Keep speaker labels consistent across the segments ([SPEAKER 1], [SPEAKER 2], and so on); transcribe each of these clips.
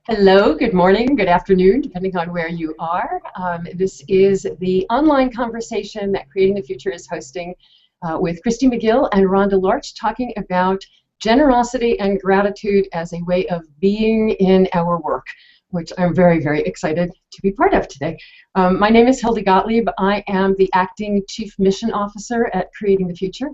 [SPEAKER 1] Hello, good morning, good afternoon, depending on where you are. This is the online conversation that Creating the Future is hosting with Christy McGill and Rhonda Lorch, talking about generosity and gratitude as a way of being in our work, which I'm very, very excited to be part of today. My name is Hilda Gottlieb. I am the Acting Chief Mission Officer at Creating the Future,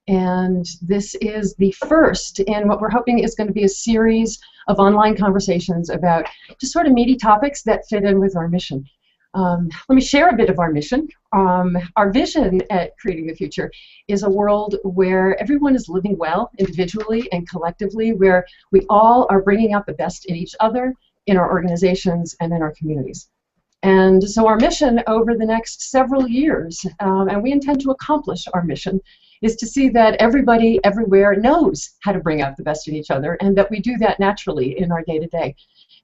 [SPEAKER 1] and this is the first in what we're hoping is going to be a series of online conversations about just sort of meaty topics that fit in with our mission. Let me share a bit of our mission. Our vision at Creating the Future is a world where everyone is living well individually and collectively, where we all are bringing out the best in each other, in our organizations, and in our communities. And so our mission over the next several years, and we intend to accomplish our mission, is to see that everybody everywhere knows how to bring out the best in each other, and that we do that naturally in our day-to-day.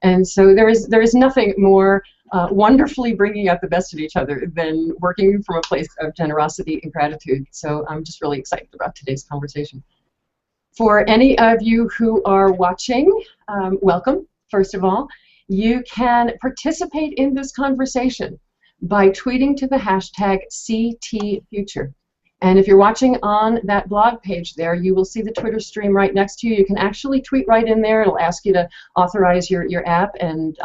[SPEAKER 1] And so there is nothing more wonderfully bringing out the best in each other than working from a place of generosity and gratitude. So I'm just really excited about today's conversation. For any of you who are watching, welcome, first of all. You can participate in this conversation by tweeting to the hashtag CTFuture. And if you're watching on that blog page there, you will see the Twitter stream right next to you. You can actually tweet right in there. It'll ask you to authorize your app, and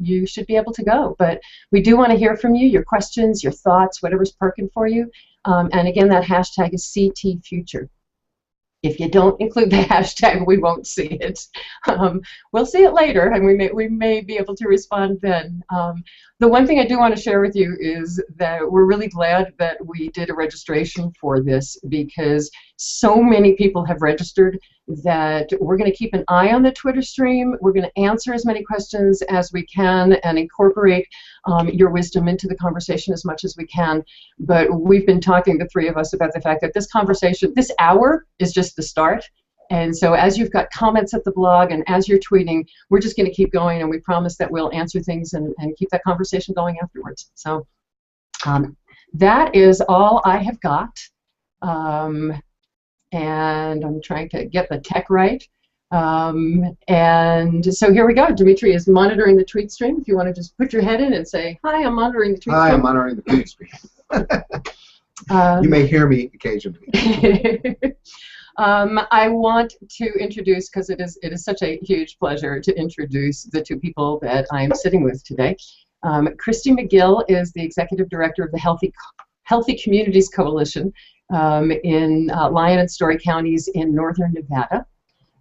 [SPEAKER 1] you should be able to go. But we do want to hear from you, your questions, your thoughts, whatever's perking for you. And again, that hashtag is CTFuture. If you don't include the hashtag, we won't see it. We'll see it later, and we may be able to respond then. The one thing I do want to share with you is that we're really glad that we did a registration for this, because so many people have registered that we're going to keep an eye on the Twitter stream. We're going to answer as many questions as we can and incorporate your wisdom into the conversation as much as we can. But we've been talking, the three of us, about the fact that this conversation, this hour, is just the start. And so as you've got comments at the blog and as you're tweeting, we're just going to keep going, and we promise that we'll answer things and keep that conversation going afterwards. So that is all I have got. And I'm trying to get the tech right. And so here we go. Dimitri is monitoring the tweet stream. If you want to just put your head in and say, hi, I'm monitoring the tweet stream.
[SPEAKER 2] Hi, I'm monitoring the tweet stream. You may hear me occasionally.
[SPEAKER 1] I want to introduce, because it is such a huge pleasure to introduce the two people that I'm sitting with today. Christy McGill is the Executive Director of the Healthy Communities Coalition in Lyon and Story counties in northern Nevada.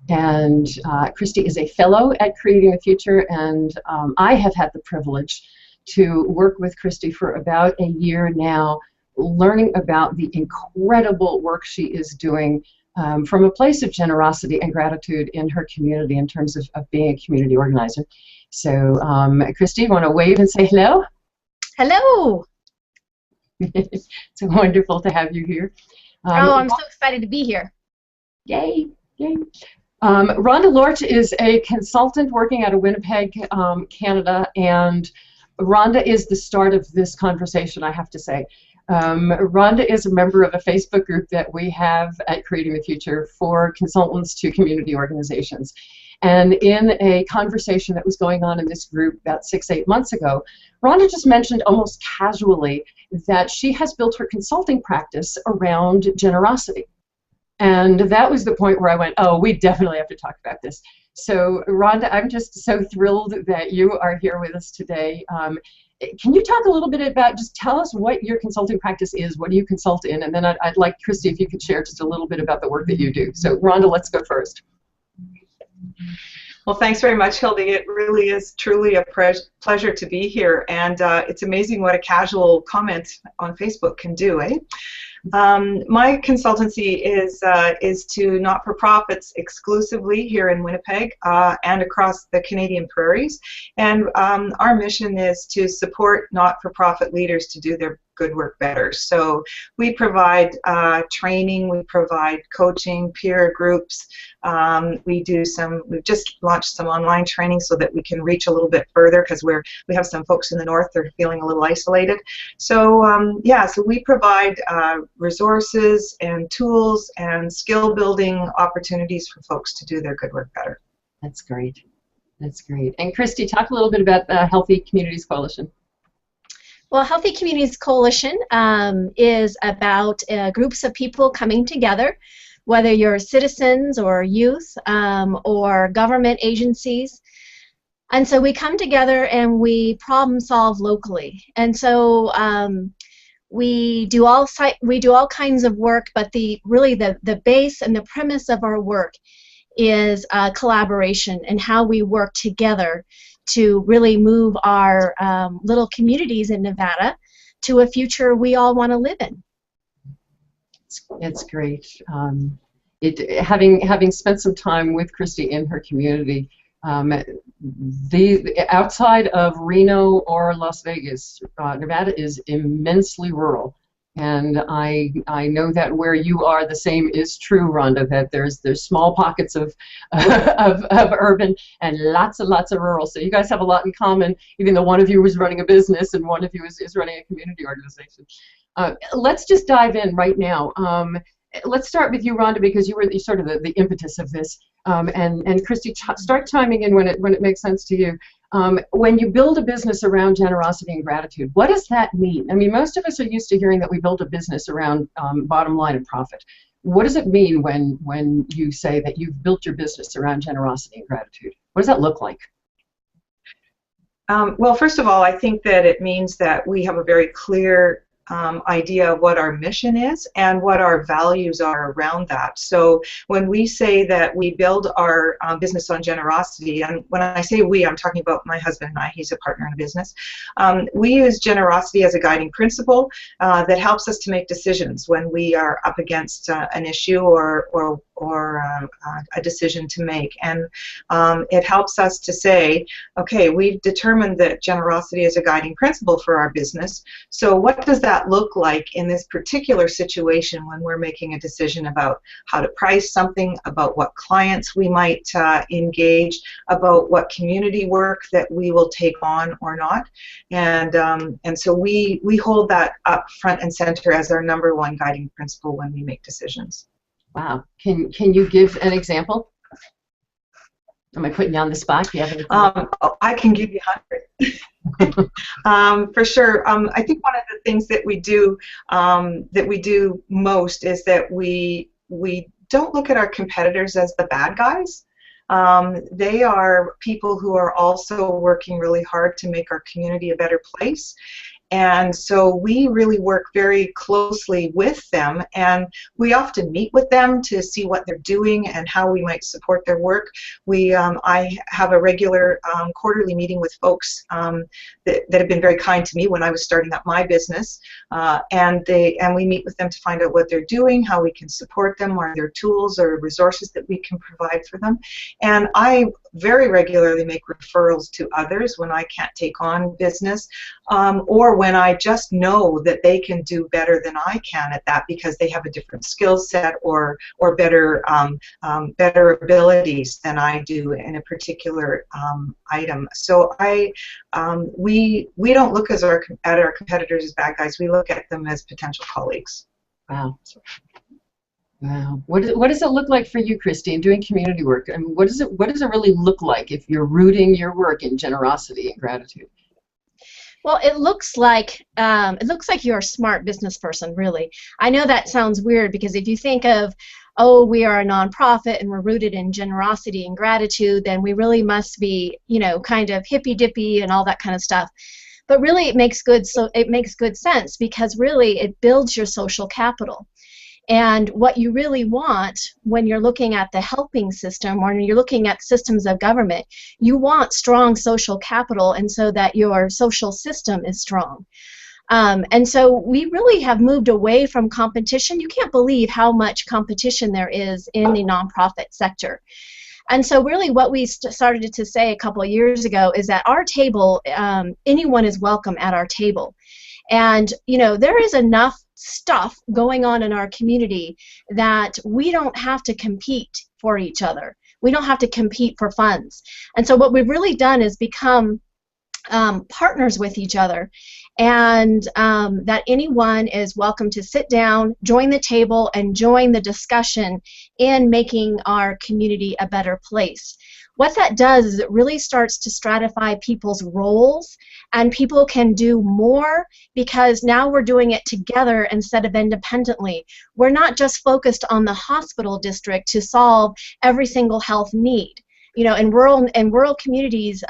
[SPEAKER 1] And Christy is a fellow at Creating the Future, and I have had the privilege to work with Christy for about a year now, learning about the incredible work she is doing from a place of generosity and gratitude in her community in terms of being a community organizer. So Christy, you want to wave and say hello?
[SPEAKER 3] Hello.
[SPEAKER 1] It's so wonderful to have you here.
[SPEAKER 3] Oh, I'm so excited to be here.
[SPEAKER 1] Yay, yay. Rhonda Lorch is a consultant working out of Winnipeg, Canada, and Rhonda is the start of this conversation, I have to say. Rhonda is a member of a Facebook group that we have at Creating the Future for consultants to community organizations. And in a conversation that was going on in this group about 6-8 months ago, Rhonda just mentioned almost casually that she has built her consulting practice around generosity. And that was the point where I went, oh, we definitely have to talk about this. So Rhonda, I'm just so thrilled that you are here with us today. Can you talk a little bit about, just tell us what your consulting practice is, what do you consult in, and then I'd like, Christy, if you could share just a little bit about the work that you do. So Rhonda, let's go first.
[SPEAKER 4] Well, thanks very much, Hildy. It really is truly a pleasure to be here, and it's amazing what a casual comment on Facebook can do, eh? My consultancy is to not-for-profits exclusively here in Winnipeg and across the Canadian prairies, and our mission is to support not-for-profit leaders to do their good work better. So we provide training, we provide coaching, peer groups. We've just launched some online training so that we can reach a little bit further, because we have some folks in the north that are feeling a little isolated. So yeah, so we provide resources and tools and skill building opportunities for folks to do their good work better.
[SPEAKER 1] That's great. That's great. And Christy, talk a little bit about the Healthy Communities Coalition.
[SPEAKER 3] Well, Healthy Communities Coalition is about groups of people coming together, whether you're citizens or youth or government agencies. And so we come together and we problem solve locally. And so we do all kinds of work, but really the base and the premise of our work is collaboration and how we work together to really move our little communities in Nevada to a future we all want to live in.
[SPEAKER 1] It's great. Having spent some time with Christy in her community, outside of Reno or Las Vegas, Nevada is immensely rural. And I know that where you are, the same is true, Rhonda. That there's small pockets of urban and lots of rural. So you guys have a lot in common, even though one of you is running a business and one of you is running a community organization. Let's just dive in right now. Let's start with you, Rhonda, because you were sort of the impetus of this. And Christy, start chiming in when it makes sense to you. When you build a business around generosity and gratitude, what does that mean? I mean, most of us are used to hearing that we build a business around bottom line and profit. What does it mean when you say that you've built your business around generosity and gratitude? What does that look like?
[SPEAKER 4] Well, first of all, I think that it means that we have a very clear idea of what our mission is and what our values are around that. So when we say that we build our business on generosity, and when I say we, I'm talking about my husband and I, he's a partner in the business, we use generosity as a guiding principle that helps us to make decisions when we are up against an issue or a decision to make. And it helps us to say, okay, we've determined that generosity is a guiding principle for our business, so what does that look like in this particular situation when we're making a decision about how to price something, about what clients we might engage, about what community work that we will take on or not. And so we hold that up front and center as our #1 guiding principle when we make decisions.
[SPEAKER 1] Wow. Can you give an example? Am I putting you on the spot? Do you have an example?
[SPEAKER 4] I can give you hundreds. For sure. I think one of the things that we do most is that we don't look at our competitors as the bad guys. They are people who are also working really hard to make our community a better place. And so we really work very closely with them, and we often meet with them to see what they're doing and how we might support their work. I have a regular quarterly meeting with folks that have been very kind to me when I was starting up my business, and we meet with them to find out what they're doing, how we can support them, are there tools or resources that we can provide for them. And I very regularly make referrals to others when I can't take on business, or when I just know that they can do better than I can at that because they have a different skill set or better abilities than I do in a particular item. So we don't look at our competitors as bad guys. We look at them as potential colleagues.
[SPEAKER 1] Wow. Wow. What does it look like for you, Christy, in doing community work? I mean, what does it really look like if you're rooting your work in generosity and gratitude?
[SPEAKER 3] Well, it looks like you're a smart business person, really. I know that sounds weird because if you think of, oh, we are a nonprofit and we're rooted in generosity and gratitude, then we really must be, kind of hippy-dippy and all that kind of stuff. But really, it makes good sense because really it builds your social capital. And what you really want when you're looking at the helping system or when you're looking at systems of government, you want strong social capital and so that your social system is strong. And so we really have moved away from competition. You can't believe how much competition there is in the nonprofit sector. And so really what we started to say a couple of years ago is that our table, anyone is welcome at our table. And, there is enough stuff going on in our community that we don't have to compete for each other. We don't have to compete for funds. And so what we've really done is become partners with each other, and that anyone is welcome to sit down, join the table, and join the discussion in making our community a better place. What that does is it really starts to stratify people's roles, and people can do more because now we're doing it together instead of independently. We're not just focused on the hospital district to solve every single health need. You know, in rural communities,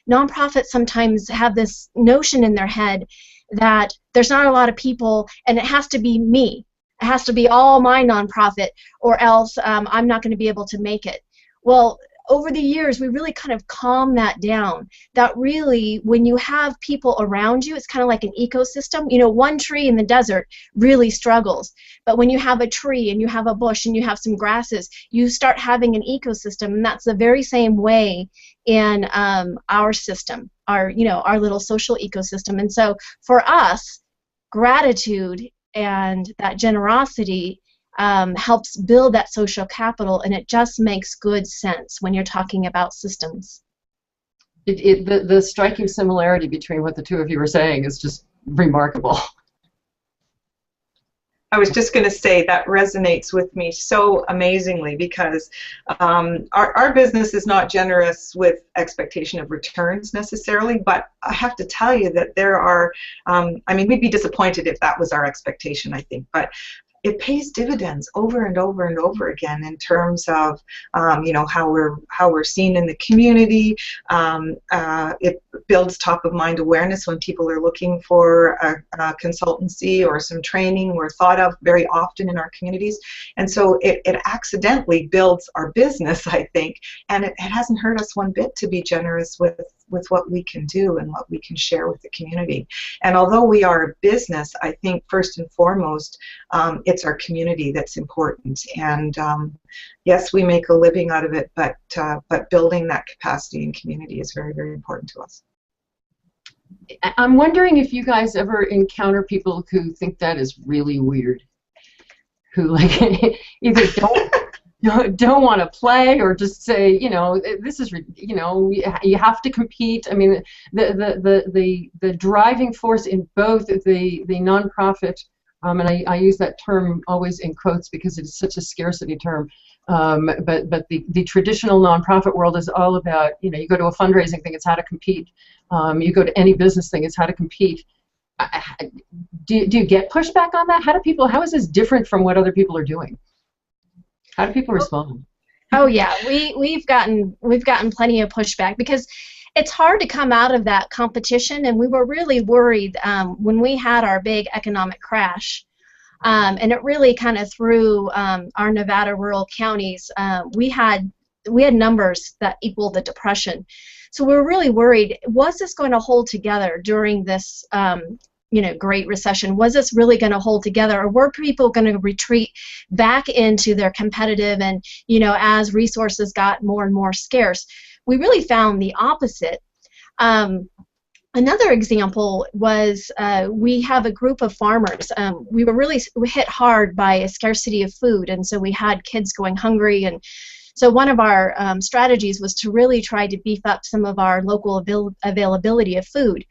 [SPEAKER 3] nonprofits sometimes have this notion in their head that there's not a lot of people and it has to be me. It has to be all my nonprofit, or else I'm not going to be able to make it. Well, over the years, we really kind of calm that down. That really, when you have people around you, it's kind of like an ecosystem. You know, one tree in the desert really struggles. But when you have a tree and you have a bush and you have some grasses, you start having an ecosystem. And that's the very same way in our system, our little social ecosystem. And so for us, gratitude and that generosity helps build that social capital, and it just makes good sense when you're talking about systems.
[SPEAKER 1] The striking similarity between what the two of you were saying is just remarkable.
[SPEAKER 4] I was just going to say that resonates with me so amazingly, because our business is not generous with expectation of returns necessarily, but I have to tell you that there are, I mean, we'd be disappointed if that was our expectation, I think, but it pays dividends over and over and over again in terms of how we're seen in the community. It builds top of mind awareness when people are looking for a consultancy or some training. We're thought of very often in our communities, and so it accidentally builds our business, I think, and it hasn't hurt us one bit to be generous with what we can do and what we can share with the community. And although we are a business, I think first and foremost, it's our community that's important. And yes, we make a living out of it, but building that capacity in community is very, very important to us.
[SPEAKER 1] I'm wondering if you guys ever encounter people who think that is really weird, who like either don't want to play, or just say, this is, you have to compete. I mean, the driving force in both the nonprofit, and I use that term always in quotes because it's such a scarcity term, but the traditional nonprofit world is all about, you go to a fundraising thing, it's how to compete. You go to any business thing, it's how to compete. Do you get pushback on that? How is this different from what other people are doing? How do people respond?
[SPEAKER 3] Oh yeah, we've gotten plenty of pushback because it's hard to come out of that competition, and we were really worried when we had our big economic crash, and it really kind of threw our Nevada rural counties. We had numbers that equaled the Depression, so we were really worried. Was this going to hold together during this Great Recession? Was this really going to hold together, or were people going to retreat back into their competitive and, as resources got more and more scarce? We really found the opposite. Another example was we have a group of farmers. We were really hit hard by a scarcity of food, and so we had kids going hungry, and so one of our strategies was to really try to beef up some of our local availability of food.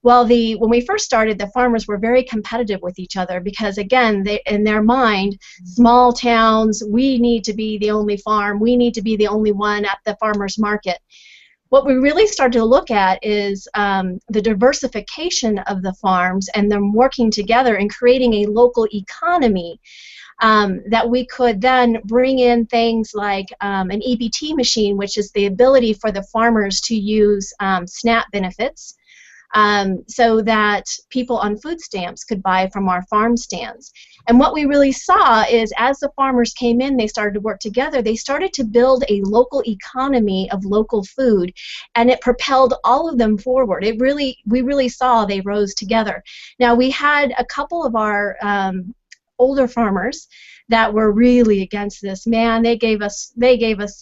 [SPEAKER 3] Well, when we first started, the farmers were very competitive with each other because, again, in their mind, small towns, we need to be the only farm, we need to be the only one at the farmer's market. What we really started to look at is the diversification of the farms and them working together and creating a local economy that we could then bring in things like an EBT machine, which is the ability for the farmers to use SNAP benefits. So that people on food stamps could buy from our farm stands. And what we really saw is as the farmers came in, they started to work together, they started to build a local economy of local food, and it propelled all of them forward. We really saw they rose together. Now, we had a couple of our older farmers that were really against this. Man, they gave us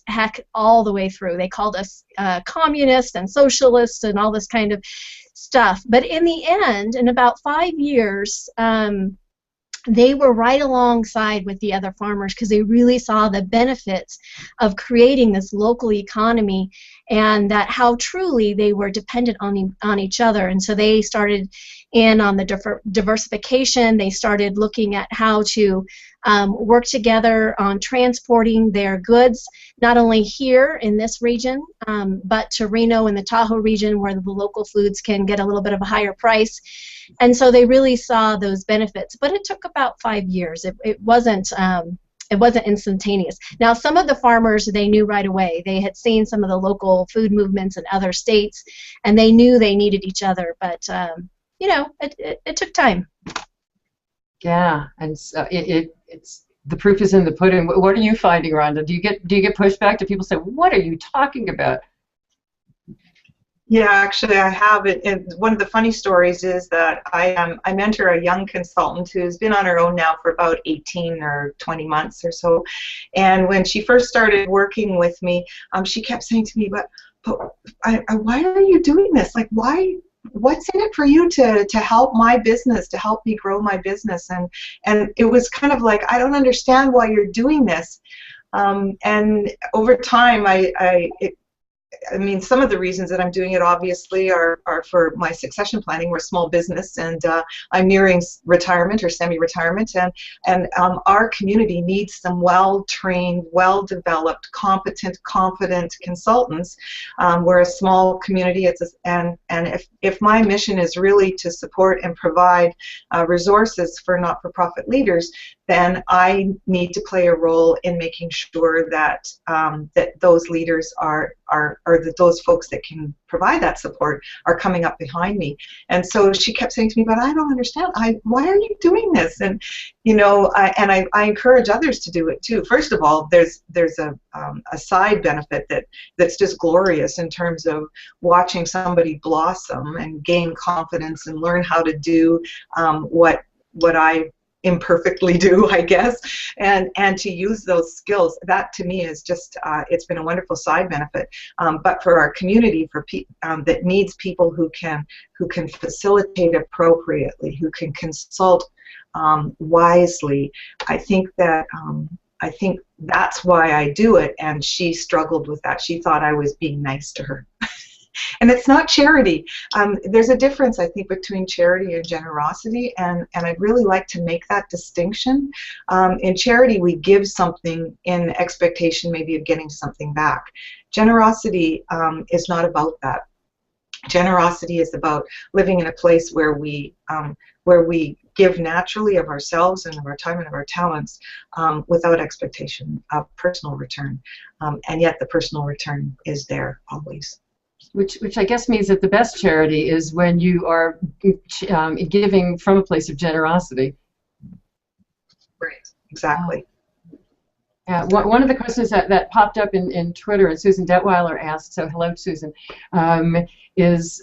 [SPEAKER 3] heck all the way through. They called us communists and socialists and all this kind of stuff. But in the end, in about 5 years, they were right alongside with the other farmers because they really saw the benefits of creating this local economy and that how truly they were dependent on each other. And so they started in on the diversification. They started looking at how to work together on transporting their goods, not only here in this region, but to Reno and the Tahoe region, where the local foods can get a little bit of a higher price. And so they really saw those benefits. But it took about 5 years. It wasn't instantaneous. Now, some of the farmers, they knew right away. They had seen some of the local food movements in other states, and they knew they needed each other. But you know, it took time.
[SPEAKER 1] Yeah, and so it's the proof is in the pudding. What are you finding, Rhonda? Do you get pushback? Do people say, "What are you talking about?"
[SPEAKER 4] Yeah, actually, I have it. And one of the funny stories is that I mentor a young consultant who's been on her own now for about 18 or 20 months or so. And when she first started working with me, she kept saying to me, "But why are you doing this? Like, why? What's in it for you to help my business, to help me grow my business?" And it was kind of like, I don't understand why you're doing this. And over time, I mean, some of the reasons that I'm doing it obviously are for my succession planning. We're a small business, and I'm nearing retirement or semi-retirement, and our community needs some well-trained, well-developed, competent, confident consultants. We're a small community, and if my mission is really to support and provide resources for not-for-profit leaders, then I need to play a role in making sure that that those leaders or that those folks that can provide that support are coming up behind me. And so she kept saying to me, "But I don't understand. Why are you doing this?" And you know, I encourage others to do it too. First of all, there's a side benefit that's just glorious in terms of watching somebody blossom and gain confidence and learn how to do what I imperfectly do, I guess, and to use those skills. That to me is just it's been a wonderful side benefit. But for our community, for that needs people who can facilitate appropriately, who can consult wisely, I think that's why I do it. And she struggled with that. She thought I was being nice to her. And it's not charity. There's a difference, I think, between charity and generosity, and I'd really like to make that distinction. In charity, we give something in expectation maybe of getting something back. Generosity is not about that. Generosity is about living in a place where we give naturally of ourselves and of our time and of our talents without expectation of personal return. And yet the personal return is there always.
[SPEAKER 1] Which I guess means that the best charity is when you are giving from a place of generosity.
[SPEAKER 4] Right, exactly.
[SPEAKER 1] One of the questions that popped up in Twitter, and Susan Detweiler asked, so hello Susan, is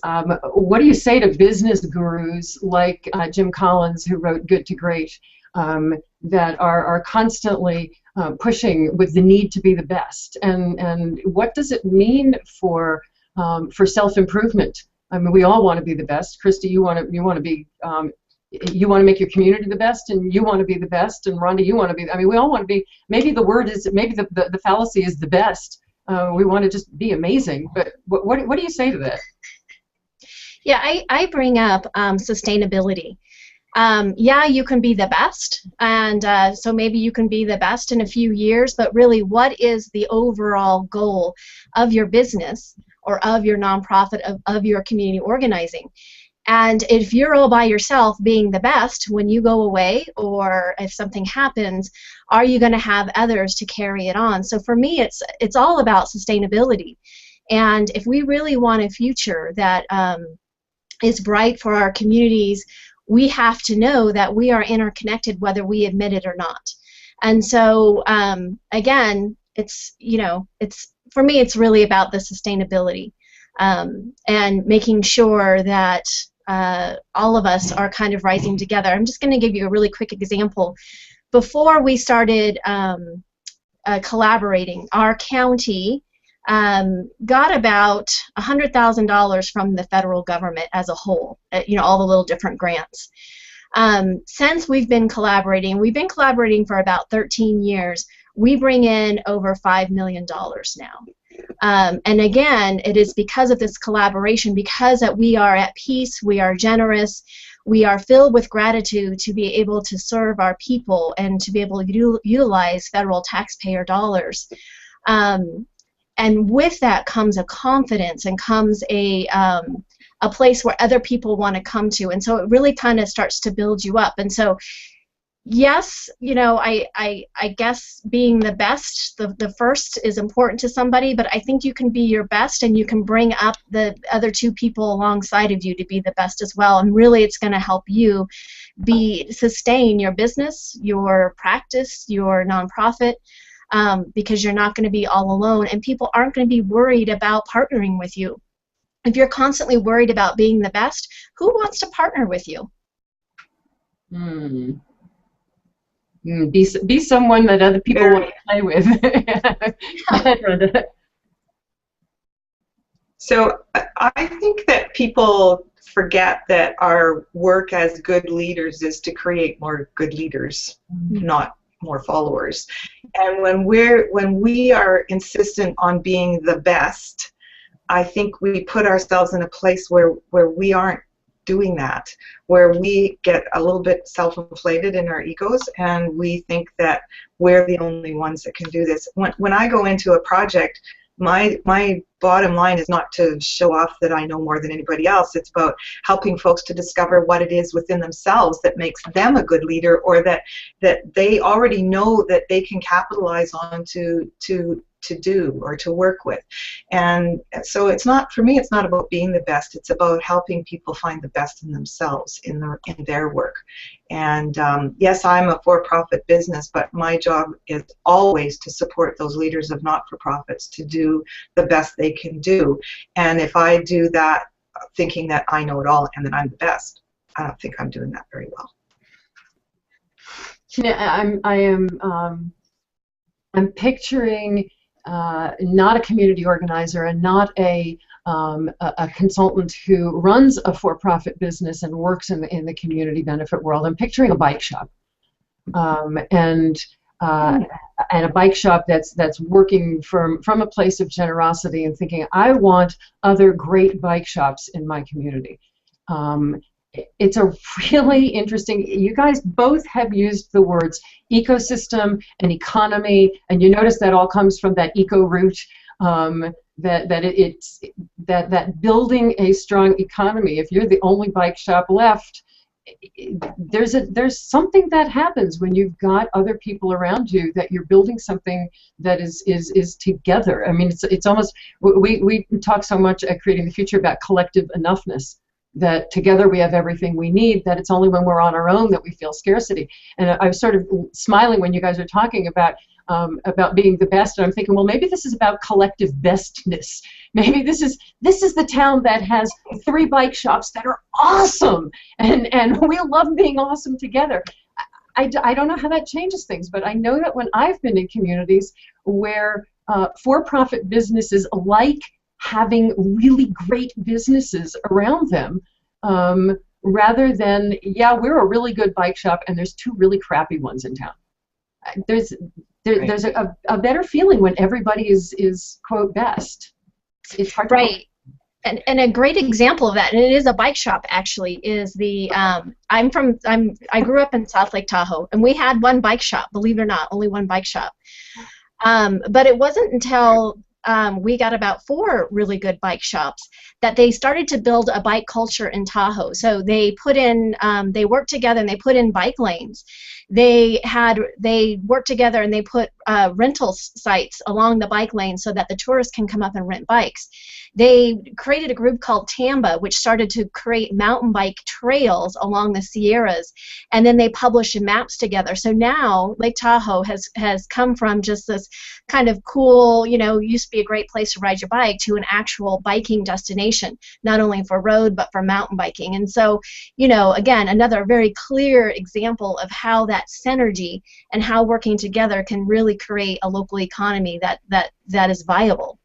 [SPEAKER 1] what do you say to business gurus like Jim Collins, who wrote Good to Great, that are constantly pushing with the need to be the best, and what does it mean for self-improvement? I mean, we all want to be the best. Christy, you want to be, you want to make your community the best, and you want to be the best, and Rhonda, you want to be. I mean, we all want to be. Maybe the word is, maybe the fallacy is the best. We want to just be amazing. But what do you say to that?
[SPEAKER 3] Yeah, I bring up sustainability. Yeah, you can be the best, and so maybe you can be the best in a few years, but really, what is the overall goal of your business or of your nonprofit, of your community organizing? And if you're all by yourself being the best, when you go away or if something happens, are you going to have others to carry it on? So for me, it's all about sustainability. And if we really want a future that is bright for our communities, we have to know that we are interconnected whether we admit it or not. And so again, it's, you know, for me, it's really about the sustainability and making sure that all of us are kind of rising together. I'm just going to give you a really quick example. Before we started collaborating, our county got about $100,000 from the federal government as a whole, you know, all the little different grants. Since we've been collaborating for about 13 years, we bring in over $5 million now. And again, it is because of this collaboration, because that we are at peace, we are generous, we are filled with gratitude to be able to serve our people and to be able to utilize federal taxpayer dollars. And with that comes a confidence and comes a place where other people want to come to. And so it really kind of starts to build you up. And so, yes, you know, I guess being the best, the first is important to somebody, but I think you can be your best and you can bring up the other two people alongside of you to be the best as well. And really it's going to help you sustain your business, your practice, your nonprofit, because you're not going to be all alone, and people aren't going to be worried about partnering with you. If you're constantly worried about being the best, who wants to partner with you?
[SPEAKER 1] Be someone that other people want to play with.
[SPEAKER 4] So I think that people forget that our work as good leaders is to create more good leaders, not more followers. And when we are insistent on being the best, I think we put ourselves in a place where we aren't doing that, where we get a little bit self-inflated in our egos and we think that we're the only ones that can do this. When I go into a project, my bottom line is not to show off that I know more than anybody else. It's about helping folks to discover what it is within themselves that makes them a good leader, or that they already know that they can capitalize on to do or to work with. And so it's not, for me, it's not about being the best. It's about helping people find the best in themselves in their work. And yes, I'm a for-profit business, but my job is always to support those leaders of not-for-profits to do the best they can do. And if I do that thinking that I know it all and that I'm the best, I don't think I'm doing that very well.
[SPEAKER 1] Yeah, I'm picturing not a community organizer and not a consultant who runs a for-profit business and works in the community benefit world. I'm picturing a bike shop, and a bike shop that's working from a place of generosity and thinking, I want other great bike shops in my community. It's a really interesting, you guys both have used the words ecosystem and economy, and you notice that all comes from that eco root, that building a strong economy. If you're the only bike shop left, there's something that happens when you've got other people around you, that you're building something that is together. I mean, it's almost, we talk so much at Creating the Future about collective enoughness, that together we have everything we need, that it's only when we're on our own that we feel scarcity. And I was sort of smiling when you guys were talking about being the best, and I'm thinking, well, maybe this is about collective bestness. Maybe this is the town that has 3 bike shops that are awesome, and we love being awesome together. I don't know how that changes things, but I know that when I've been in communities where for-profit businesses like having really great businesses around them, rather than, yeah, we're a really good bike shop and there's 2 really crappy ones in town. There's a better feeling when everybody is quote best. It's hard to
[SPEAKER 3] right. And a great example of that, and it is a bike shop actually, is the I grew up in South Lake Tahoe, and we had one bike shop, believe it or not, only one bike shop. But it wasn't until we got about 4 really good bike shops that they started to build a bike culture in Tahoe. So they put in, they worked together and they put in bike lanes. They worked together and they put rental sites along the bike lane so that the tourists can come up and rent bikes. They created a group called TAMBA, which started to create mountain bike trails along the Sierras, and then they published maps together. So now Lake Tahoe has come from just this kind of cool, used to be a great place to ride your bike, to an actual biking destination, not only for road but for mountain biking. And so, again, another very clear example of how that synergy and how working together can really create a local economy that is viable.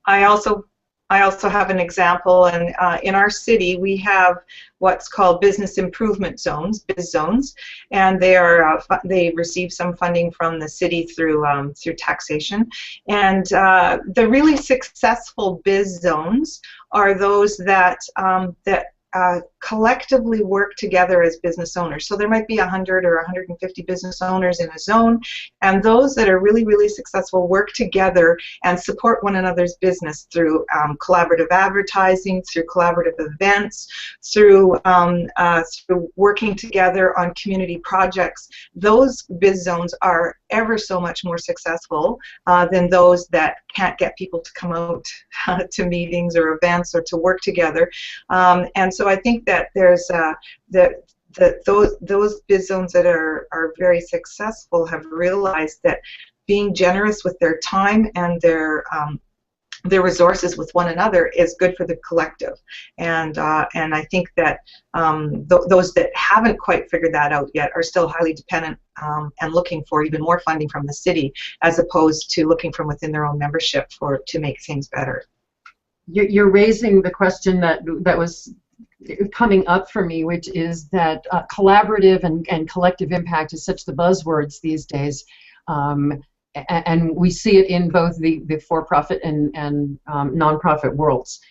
[SPEAKER 4] I also I also have an example, and in our city we have what's called business improvement zones, biz zones, and they receive some funding from the city through taxation. And the really successful biz zones are those that collectively work together as business owners. So there might be 100 or 150 business owners in a zone, and those that are really, really successful work together and support one another's business through collaborative advertising, through collaborative events, through working together on community projects. Those biz zones are ever so much more successful than those that can't get people to come out to meetings or events or to work together. And so I think that there's those biz zones that are very successful have realized that being generous with their time and their resources with one another is good for the collective, and I think that those that haven't quite figured that out yet are still highly dependent and looking for even more funding from the city, as opposed to looking from within their own membership to make things better.
[SPEAKER 1] You're raising the question that was coming up for me, which is that collaborative and collective impact is such the buzzwords these days. And we see it in both the for-profit and non-profit worlds.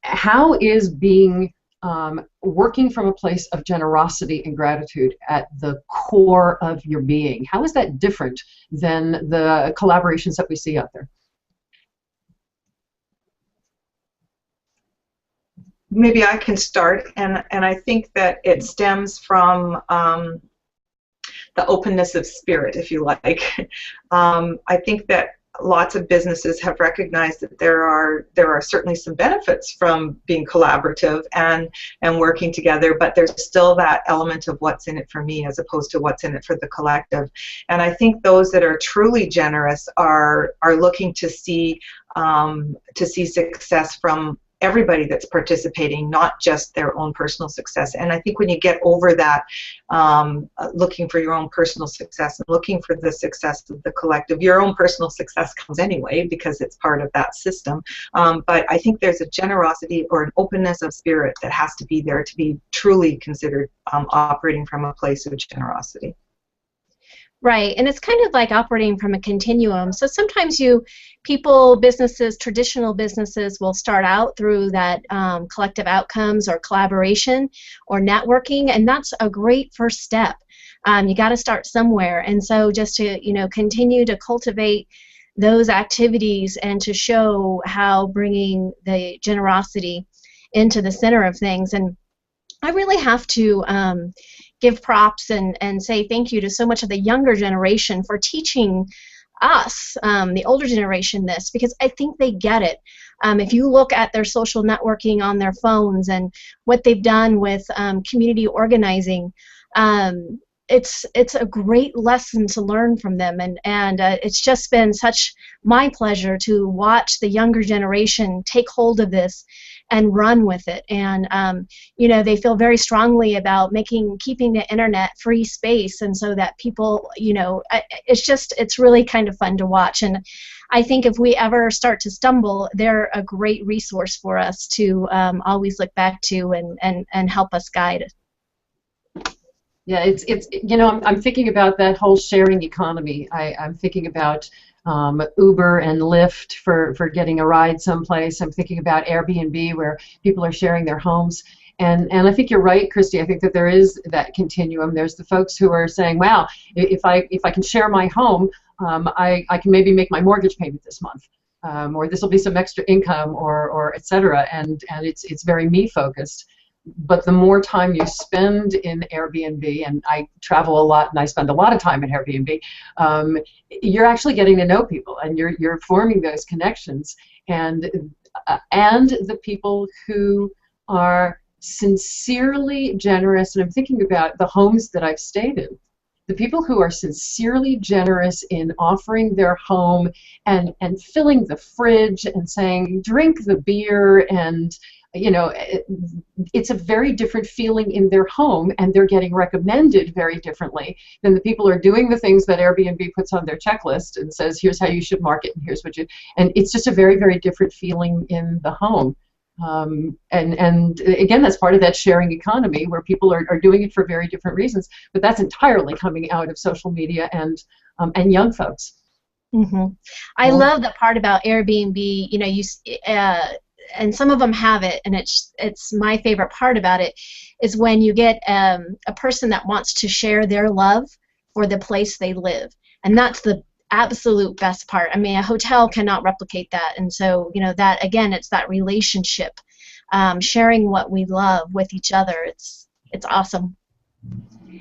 [SPEAKER 1] How is being working from a place of generosity and gratitude at the core of your being, how is that different than the collaborations that we see out there?
[SPEAKER 4] Maybe I can start, and I think that it stems from the openness of spirit, if you like. I think that lots of businesses have recognized that there are certainly some benefits from being collaborative and working together, but there's still that element of what's in it for me as opposed to what's in it for the collective. And I think those that are truly generous are looking to see success from everybody that's participating, not just their own personal success. And I think when you get over that, looking for your own personal success and looking for the success of the collective, your own personal success comes anyway because it's part of that system. But I think there's a generosity or an openness of spirit that has to be there to be truly considered operating from a place of generosity.
[SPEAKER 3] Right, and it's kind of like operating from a continuum. So sometimes businesses, traditional businesses will start out through that collective outcomes or collaboration or networking, and that's a great first step. You got to start somewhere, and so just to continue to cultivate those activities and to show how bringing the generosity into the center of things. And I really have to give props and say thank you to so much of the younger generation for teaching us, the older generation, this, because I think they get it. If you look at their social networking on their phones and what they've done with community organizing, it's a great lesson to learn from them, and it's just been such my pleasure to watch the younger generation take hold of this and run with it. And they feel very strongly about keeping the internet free space, and so that people, it's really kind of fun to watch. And I think if we ever start to stumble, they're a great resource for us to always look back to and help us guide.
[SPEAKER 1] Yeah, it's I'm thinking about that whole sharing economy. I'm thinking about Uber and Lyft for getting a ride someplace. I'm thinking about Airbnb, where people are sharing their homes. And I think you're right, Christy. I think that there is that continuum. There's the folks who are saying, wow, if I can share my home, I can maybe make my mortgage payment this month, or this will be some extra income, or et cetera. And it's very me focused. But the more time you spend in Airbnb, and I travel a lot and I spend a lot of time in Airbnb, you're actually getting to know people, and you're forming those connections, and the people who are sincerely generous. And I'm thinking about the homes that I've stayed in. The people who are sincerely generous in offering their home and filling the fridge and saying, drink the beer, and it's a very different feeling in their home, and they're getting recommended very differently than the people who are doing the things that Airbnb puts on their checklist and says, here's how you should market, and here's what you, and it's just a very, very different feeling in the home. And again, that's part of that sharing economy where people are doing it for very different reasons, but that's entirely coming out of social media and young folks.
[SPEAKER 3] Mm-hmm. I love the part about Airbnb. And some of them have it, and it's my favorite part about it is when you get a person that wants to share their love for the place they live, and that's the absolute best part. I mean, a hotel cannot replicate that, and so that again, it's that relationship, sharing what we love with each other. It's awesome.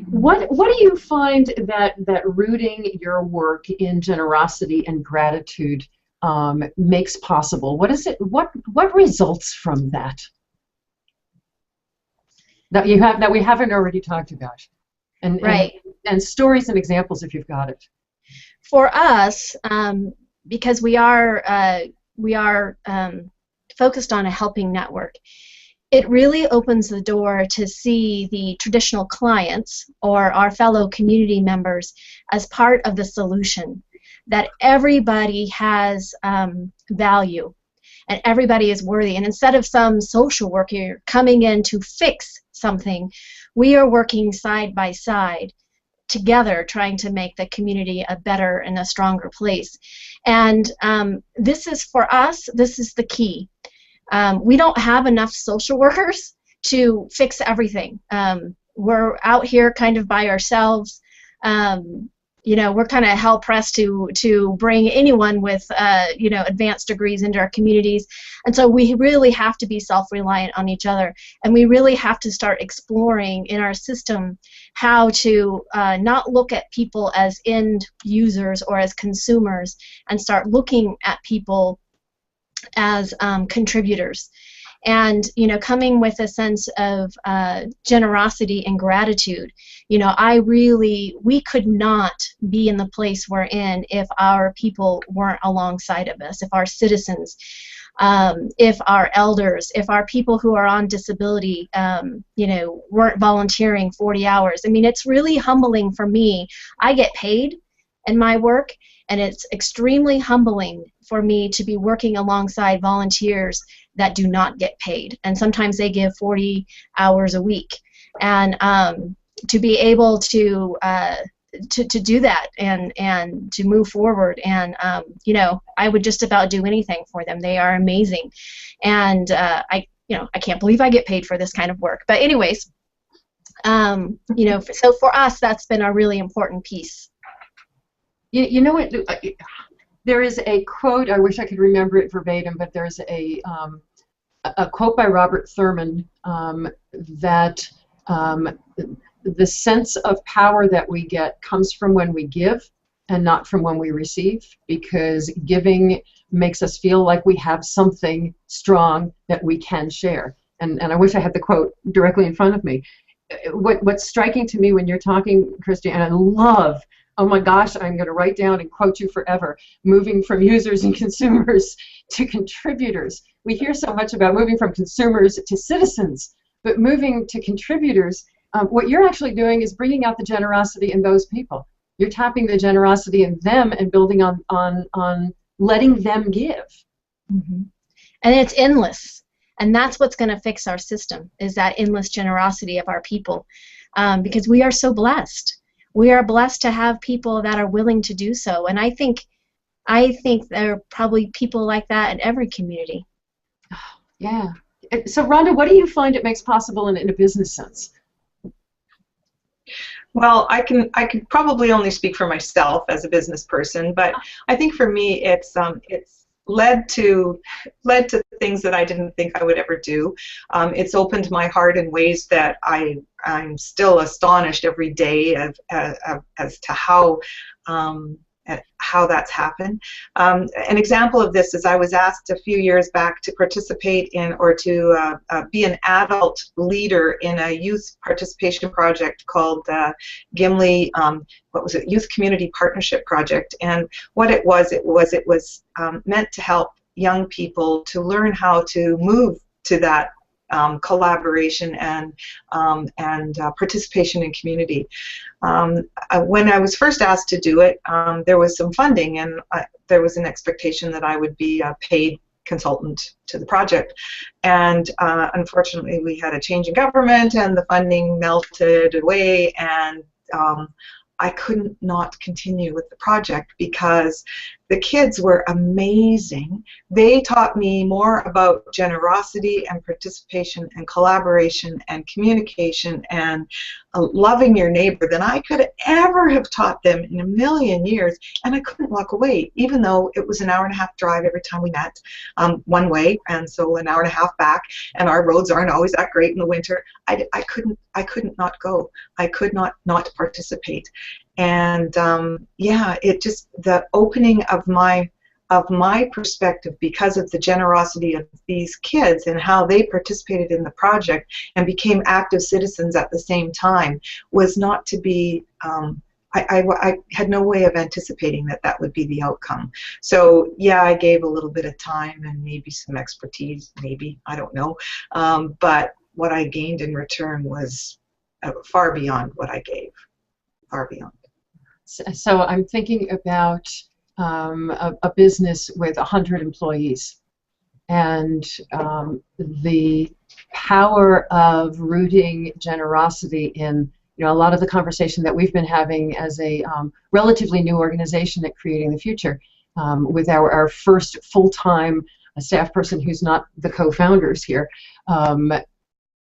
[SPEAKER 1] What do you find that rooting your work in generosity and gratitude makes possible? What is it? What results from that we haven't already talked about?
[SPEAKER 3] Right.
[SPEAKER 1] And stories and examples if you've got it.
[SPEAKER 3] For us, because we are focused on a helping network, it really opens the door to see the traditional clients or our fellow community members as part of the solution, that everybody has value and everybody is worthy. And instead of some social worker coming in to fix something, we are working side by side together trying to make the community a better and a stronger place. And this is, for us, this is the key. We don't have enough social workers to fix everything. We're out here kind of by ourselves. We're kind of hell-pressed to bring anyone with advanced degrees into our communities, and so we really have to be self-reliant on each other, and we really have to start exploring in our system how to not look at people as end users or as consumers, and start looking at people as contributors. And coming with a sense of generosity and gratitude. We could not be in the place we're in if our people weren't alongside of us, if our citizens, if our elders, if our people who are on disability, weren't volunteering 40 hours. I mean, it's really humbling for me. I get paid in my work, and it's extremely humbling for me to be working alongside volunteers that do not get paid, and sometimes they give 40 hours a week, and to be able to do that and to move forward, and I would just about do anything for them. They are amazing, and I can't believe I get paid for this kind of work. But anyways, so for us, that's been a really important piece.
[SPEAKER 1] You know what? There is a quote, I wish I could remember it verbatim, but there's a quote by Robert Thurman that the sense of power that we get comes from when we give and not from when we receive, because giving makes us feel like we have something strong that we can share. And I wish I had the quote directly in front of me. What's striking to me when you're talking, Christy, and I love, oh my gosh, I'm going to write down and quote you forever, moving from users and consumers to contributors. We hear so much about moving from consumers to citizens, but moving to contributors, what you're actually doing is bringing out the generosity in those people. You're tapping the generosity in them and building on letting them give.
[SPEAKER 3] Mm-hmm. And it's endless. And that's what's going to fix our system, is that endless generosity of our people, because we are so blessed. We are blessed to have people that are willing to do so, and I think there are probably people like that in every community.
[SPEAKER 1] Yeah. So, Rhonda, what do you find it makes possible in a business sense?
[SPEAKER 4] Well, I can probably only speak for myself as a business person, but I think for me it's led to things that I didn't think I would ever do. It's opened my heart in ways that I'm still astonished every day as to how that's happened. An example of this is I was asked a few years back to participate in, or to be an adult leader in a youth participation project called Gimli, Youth Community Partnership Project. And what it was meant to help young people to learn how to move to that collaboration and participation in community. When I was first asked to do it, there was some funding, and there was an expectation that I would be a paid consultant to the project. And unfortunately, we had a change in government, and the funding melted away, and I couldn't not continue with the project because the kids were amazing. They taught me more about generosity and participation and collaboration and communication and loving your neighbor than I could ever have taught them in a million years. And I couldn't walk away, even though it was an hour-and-a-half drive every time we met, one way, and so an hour-and-a-half back, and our roads aren't always that great in the winter. I couldn't not go. I could not participate. And yeah, it just, the opening of my perspective because of the generosity of these kids and how they participated in the project and became active citizens at the same time was not to be, I had no way of anticipating that would be the outcome. So yeah, I gave a little bit of time and maybe some expertise, maybe, I don't know, but what I gained in return was far beyond what I gave, far beyond.
[SPEAKER 1] So I'm thinking about a business with 100 employees, and the power of rooting generosity in, you know, a lot of the conversation that we've been having as a relatively new organization at Creating the Future, with our first full-time staff person who's not the co-founders here.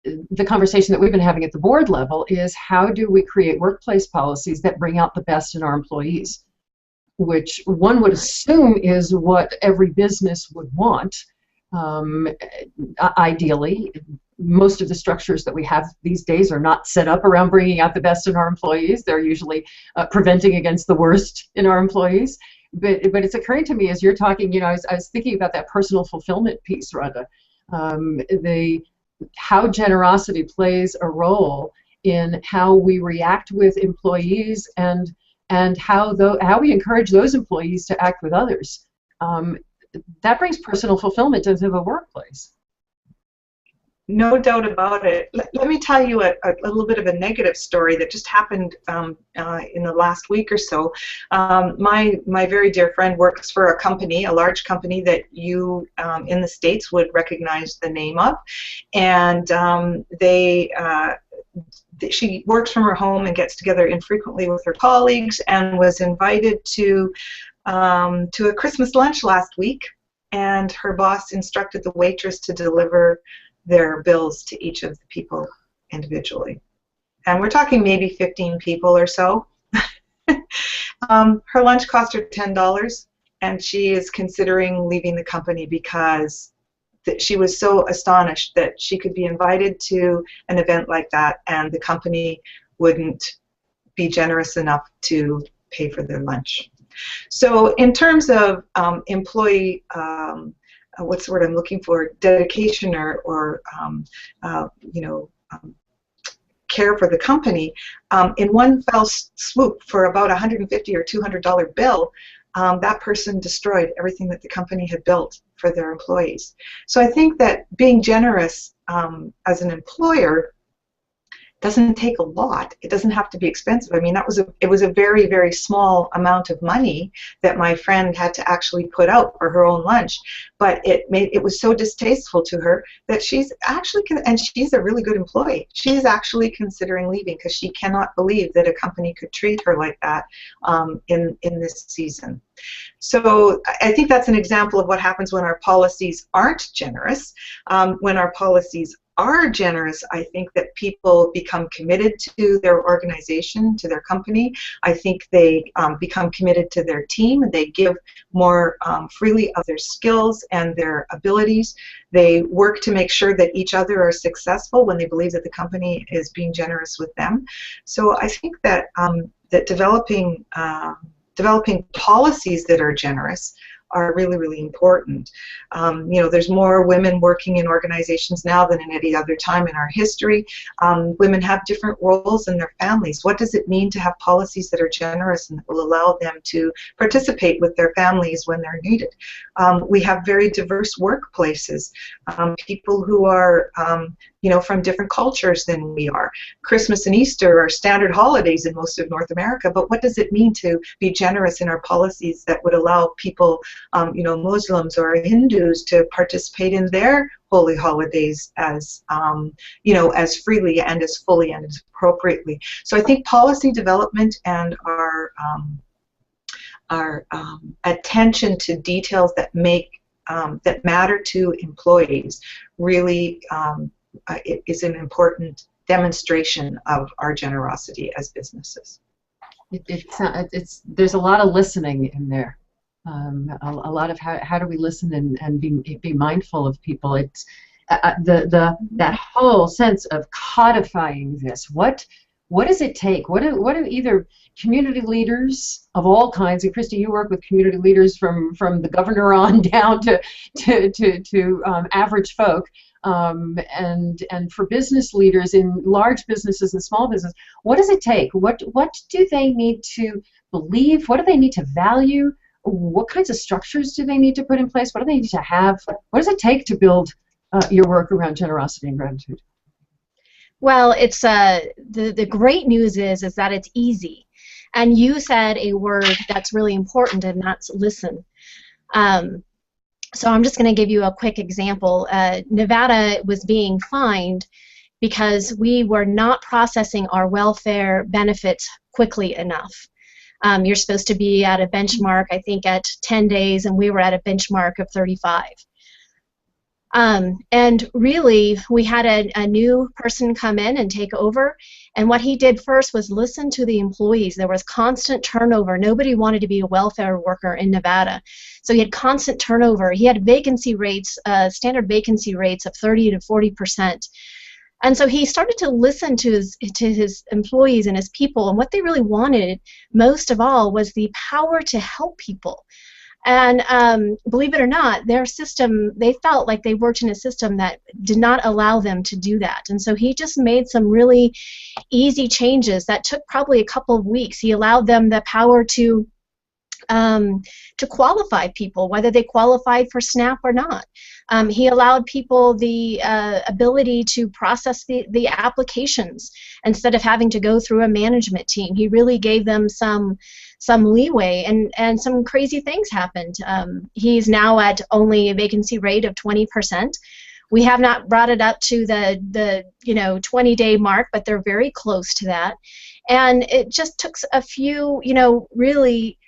[SPEAKER 1] The conversation that we've been having at the board level is, how do we create workplace policies that bring out the best in our employees, which one would assume is what every business would want. Ideally, most of the structures that we have these days are not set up around bringing out the best in our employees. They're usually preventing against the worst in our employees. But it's occurring to me as you're talking, you know, I was thinking about that personal fulfillment piece, Rhonda. How generosity plays a role in how we react with employees and how we encourage those employees to act with others. That brings personal fulfillment into the workplace.
[SPEAKER 4] No doubt about it. Let me tell you a little bit of a negative story that just happened in the last week or so. My very dear friend works for a company, a large company that you in the States would recognize the name of, and she works from her home and gets together infrequently with her colleagues, and was invited to a Christmas lunch last week, and her boss instructed the waitress to deliver their bills to each of the people individually. And we're talking maybe 15 people or so. Her lunch cost her $10, and she is considering leaving the company because she was so astonished that she could be invited to an event like that and the company wouldn't be generous enough to pay for their lunch. So in terms of employee what's the word I'm looking for? Dedication or care for the company. In one fell swoop, for about $150 or $200 bill, that person destroyed everything that the company had built for their employees. So I think that being generous as an employer doesn't take a lot. It doesn't have to be expensive. I mean, it was a very, very small amount of money that my friend had to actually put out for her own lunch, but it was so distasteful to her that she's actually, and she's a really good employee, she's actually considering leaving because she cannot believe that a company could treat her like that in this season. So I think that's an example of what happens when our policies aren't generous. When our policies are generous, I think that people become committed to their organization, to their company. I think they become committed to their team, and they give more freely of their skills and their abilities. They work to make sure that each other are successful when they believe that the company is being generous with them. So I think that that developing policies that are generous are really, really important. You know, there's more women working in organizations now than in any other time in our history. Women have different roles in their families. What does it mean to have policies that are generous and that will allow them to participate with their families when they're needed? We have very diverse workplaces, people who are you know, from different cultures than we are. Christmas and Easter are standard holidays in most of North America, but what does it mean to be generous in our policies that would allow people, you know, Muslims or Hindus to participate in their holy holidays as, you know, as freely and as fully and as appropriately? So I think policy development and our attention to details that that matter to employees really it is an important demonstration of our generosity as businesses.
[SPEAKER 1] There's a lot of listening in there. A lot of how do we listen and be mindful of people. It's that whole sense of codifying this. What does it take? What do either community leaders of all kinds, and Christy, you work with community leaders from the governor on down to average folk, and for business leaders in large businesses and small business, what does it take? What do they need to believe? What do they need to value? What kinds of structures do they need to put in place? What do they need to have? What does it take to build your work around generosity and gratitude?
[SPEAKER 3] Well, it's the great news is that it's easy, and you said a word that's really important, and that's listen. So I'm just going to give you a quick example. Nevada was being fined because we were not processing our welfare benefits quickly enough. You're supposed to be at a benchmark, I think, at 10 days, and we were at a benchmark of 35. And really, we had a new person come in and take over, and what he did first was listen to the employees. There was constant turnover. Nobody wanted to be a welfare worker in Nevada, so he had constant turnover. He had vacancy rates, standard vacancy rates of 30 to 40%. And so he started to listen to his employees and his people, and what they really wanted most of all was the power to help people. And believe it or not, their system, they felt like they worked in a system that did not allow them to do that. And so he just made some really easy changes that took probably a couple of weeks. He allowed them the power to qualify people, whether they qualified for SNAP or not. He allowed people the ability to process the applications instead of having to go through a management team. He really gave them some leeway, and some crazy things happened. He's now at only a vacancy rate of 20%. We have not brought it up to the 20-day mark, but they're very close to that. And it just took a few, really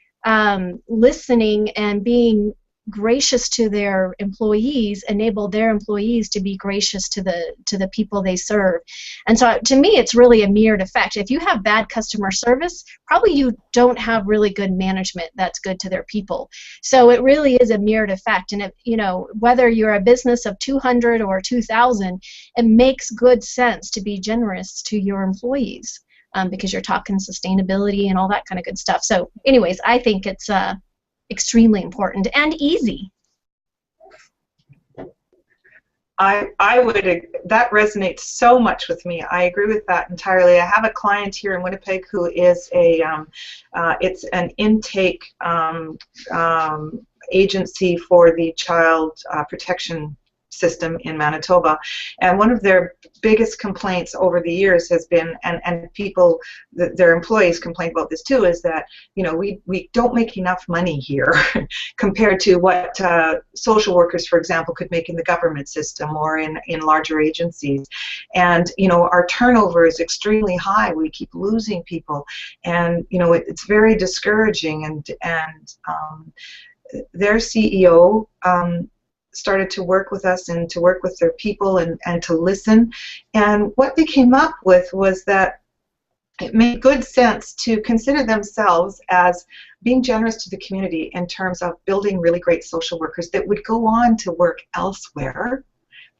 [SPEAKER 3] listening and being gracious to their employees, enable their employees to be gracious to the people they serve. And so to me, it's really a mirrored effect. If you have bad customer service, probably you don't have really good management that's good to their people. So it really is a mirrored effect. And whether you're a business of 200 or 2,000, it makes good sense to be generous to your employees, because you're talking sustainability and all that kind of good stuff. So anyways, I think it's extremely important and easy.
[SPEAKER 4] That resonates so much with me. I agree with that entirely. I have a client here in Winnipeg who is it's an intake agency for the child protection system in Manitoba, and one of their biggest complaints over the years has been, and people, their employees complain about this too, is that we don't make enough money here compared to what social workers, for example, could make in the government system or in larger agencies. And our turnover is extremely high. We keep losing people, and it's very discouraging. And their CEO started to work with us and to work with their people and to listen. And what they came up with was that it made good sense to consider themselves as being generous to the community in terms of building really great social workers that would go on to work elsewhere,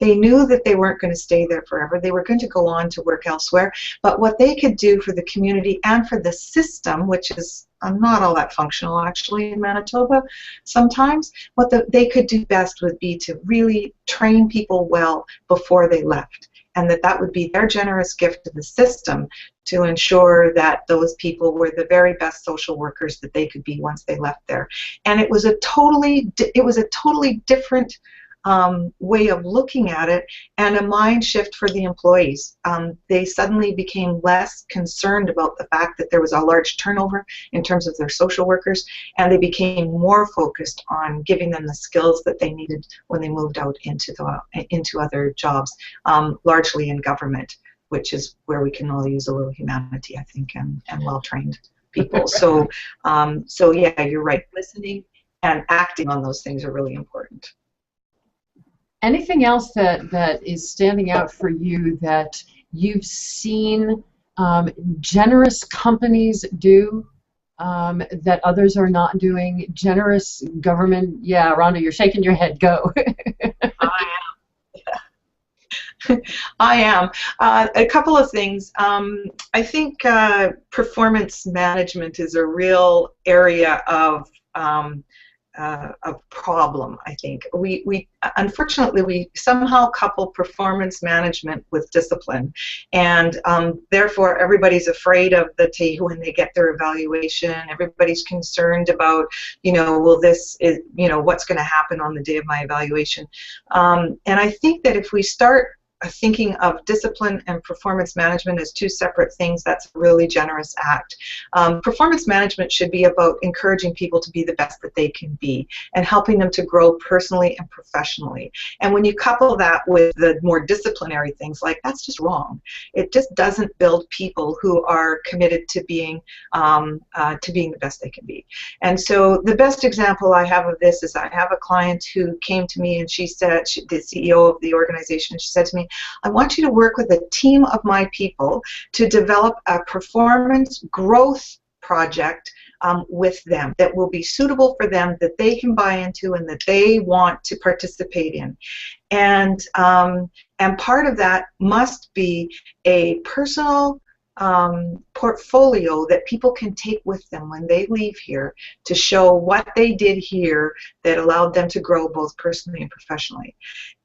[SPEAKER 4] They knew that they weren't going to stay there forever. They were going to go on to work elsewhere. But what they could do for the community and for the system, which is not all that functional actually in Manitoba sometimes, what they could do best would be to really train people well before they left. And that would be their generous gift to the system to ensure that those people were the very best social workers that they could be once they left there. And it was a totally different way of looking at it, and a mind shift for the employees. They suddenly became less concerned about the fact that there was a large turnover in terms of their social workers, and they became more focused on giving them the skills that they needed when they moved out into other jobs, largely in government, which is where we can all use a little humanity, I think, and well-trained people. So yeah, you're right. Listening and acting on those things are really important.
[SPEAKER 1] Anything else that is standing out for you that you've seen generous companies do that others are not doing? Generous government? Yeah, Rhonda, you're shaking your head. Go.
[SPEAKER 4] I am. A couple of things. I think performance management is a real area of a problem. I think we unfortunately somehow couple performance management with discipline, and therefore everybody's afraid of when they get their evaluation. Everybody's concerned about, will this is, what's going to happen on the day of my evaluation. And I think that if we start thinking of discipline and performance management as two separate things, that's a really generous act. Performance management should be about encouraging people to be the best that they can be and helping them to grow personally and professionally. And when you couple that with the more disciplinary things, that's just wrong. It just doesn't build people who are committed to being the best they can be. And so the best example I have of this is I have a client who came to me, and she said, the CEO of the organization, she said to me, I want you to work with a team of my people to develop a performance growth project with them that will be suitable for them, that they can buy into and that they want to participate in. And part of that must be a personal portfolio that people can take with them when they leave here to show what they did here that allowed them to grow both personally and professionally.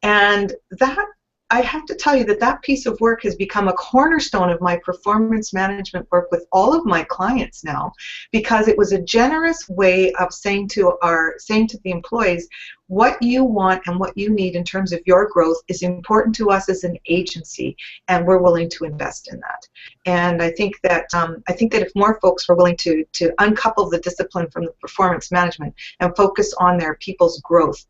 [SPEAKER 4] And that, I have to tell you that piece of work has become a cornerstone of my performance management work with all of my clients now, because it was a generous way of saying to the employees, what you want and what you need in terms of your growth is important to us as an agency, and we're willing to invest in that. And I think that if more folks were willing to uncouple the discipline from the performance management and focus on their people's growth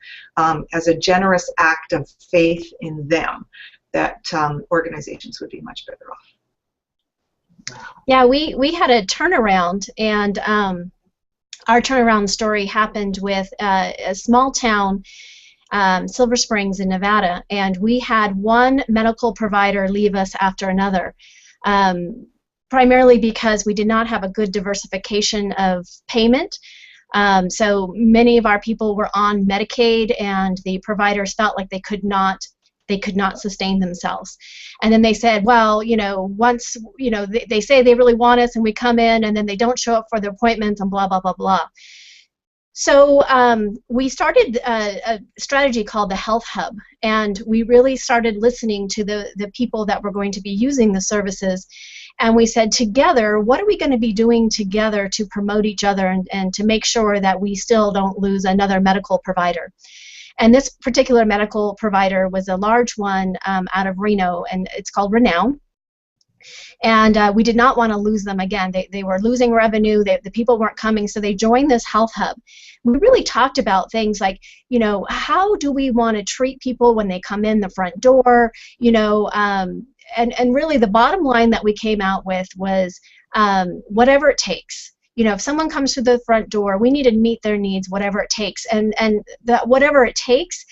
[SPEAKER 4] as a generous act of faith in them, that organizations would be much better off.
[SPEAKER 3] Yeah, we had a turnaround, and our turnaround story happened with a small town, Silver Springs in Nevada, and we had one medical provider leave us after another, primarily because we did not have a good diversification of payment. So many of our people were on Medicaid, and the providers felt like they could not sustain themselves. And then they said, well, once, they say they really want us and we come in and then they don't show up for their appointments and blah, blah, blah, blah. So we started a strategy called the Health Hub, and we really started listening to the people that were going to be using the services. And we said, together, what are we going to be doing together to promote each other and to make sure that we still don't lose another medical provider? And this particular medical provider was a large one out of Reno, and it's called Renown. And we did not want to lose them again. They were losing revenue. The people weren't coming, so they joined this Health Hub. We really talked about things like, how do we want to treat people when they come in the front door, and really the bottom line that we came out with was whatever it takes. If someone comes through the front door, we need to meet their needs, whatever it takes. And that whatever it takes,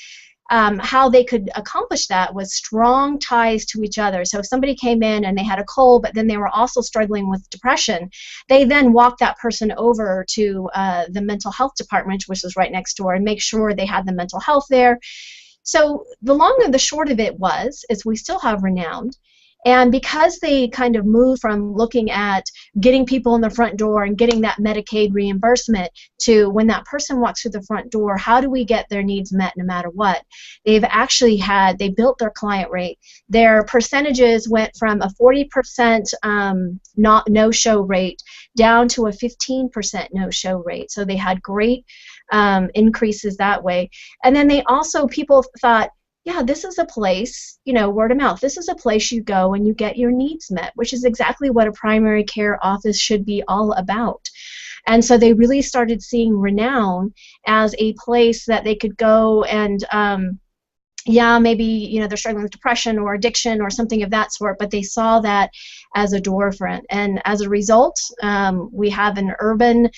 [SPEAKER 3] how they could accomplish that was strong ties to each other. So if somebody came in and they had a cold, but then they were also struggling with depression, they then walked that person over to the mental health department, which was right next door, and make sure they had the mental health there. So the long and the short of it is we still have Renowned. And because they kind of moved from looking at getting people in the front door and getting that Medicaid reimbursement to when that person walks through the front door, how do we get their needs met no matter what? They've actually they built their client rate. Their percentages went from a 40% no-show rate down to a 15% no-show rate. So they had great increases that way. And then people thought, yeah, this is a place, word of mouth, this is a place you go and you get your needs met, which is exactly what a primary care office should be all about. And so they really started seeing Renown as a place that they could go and, maybe, they're struggling with depression or addiction or something of that sort, but they saw that as a door front. And as a result, we have an urban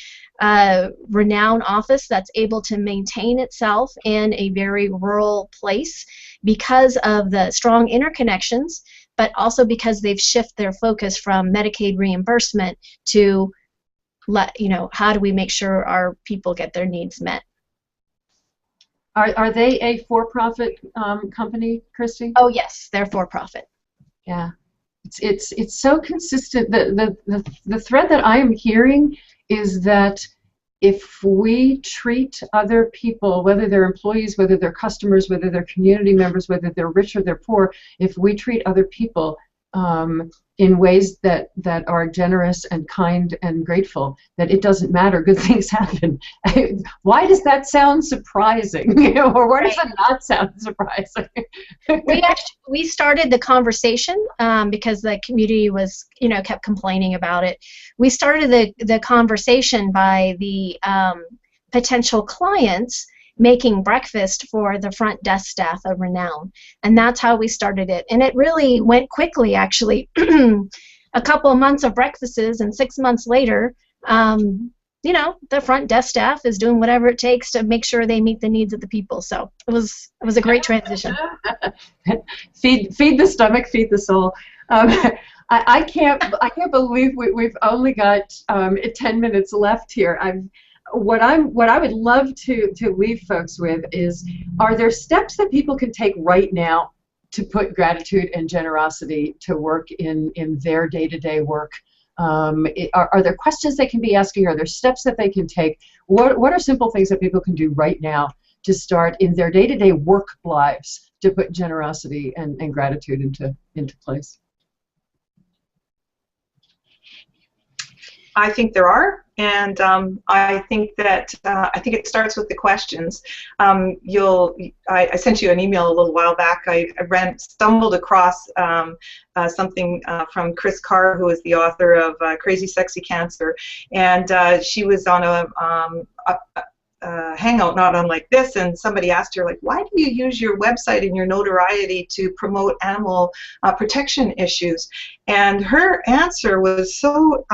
[SPEAKER 3] Renown office that's able to maintain itself in a very rural place because of the strong interconnections, but also because they've shifted their focus from Medicaid reimbursement to how do we make sure our people get their needs met.
[SPEAKER 1] Are they a for-profit company, Christy?
[SPEAKER 3] Oh yes, they're for-profit.
[SPEAKER 1] Yeah, it's so consistent. The thread that I am hearing is that if we treat other people, whether they're employees, whether they're customers, whether they're community members, whether they're rich or they're poor, if we treat other people in ways that are generous and kind and grateful, that it doesn't matter, good things happen. Why does that sound surprising? Or why does that not sound surprising?
[SPEAKER 3] We started the conversation because the community was, kept complaining about it. We started the conversation by the potential clients making breakfast for the front desk staff of Renown. And that's how we started it. And it really went quickly, actually. A couple of months of breakfasts, and 6 months later, the front desk staff is doing whatever it takes to make sure they meet the needs of the people. So it was a great transition.
[SPEAKER 1] Feed the stomach, feed the soul. I can't believe we've only got 10 minutes left here. What I would love to leave folks with is, are there steps that people can take right now to put gratitude and generosity to work in their day-to-day work? Are there questions they can be asking? Are there steps that they can take? What are simple things that people can do right now to start in their day-to-day work lives to put generosity and gratitude into place?
[SPEAKER 4] I think there are, and I think that it starts with the questions. I sent you an email a little while back. I stumbled across something from Kris Carr, who is the author of Crazy Sexy Cancer, and she was on a hangout not unlike this, and somebody asked her, like, why do you use your website and your notoriety to promote animal protection issues? And her answer was so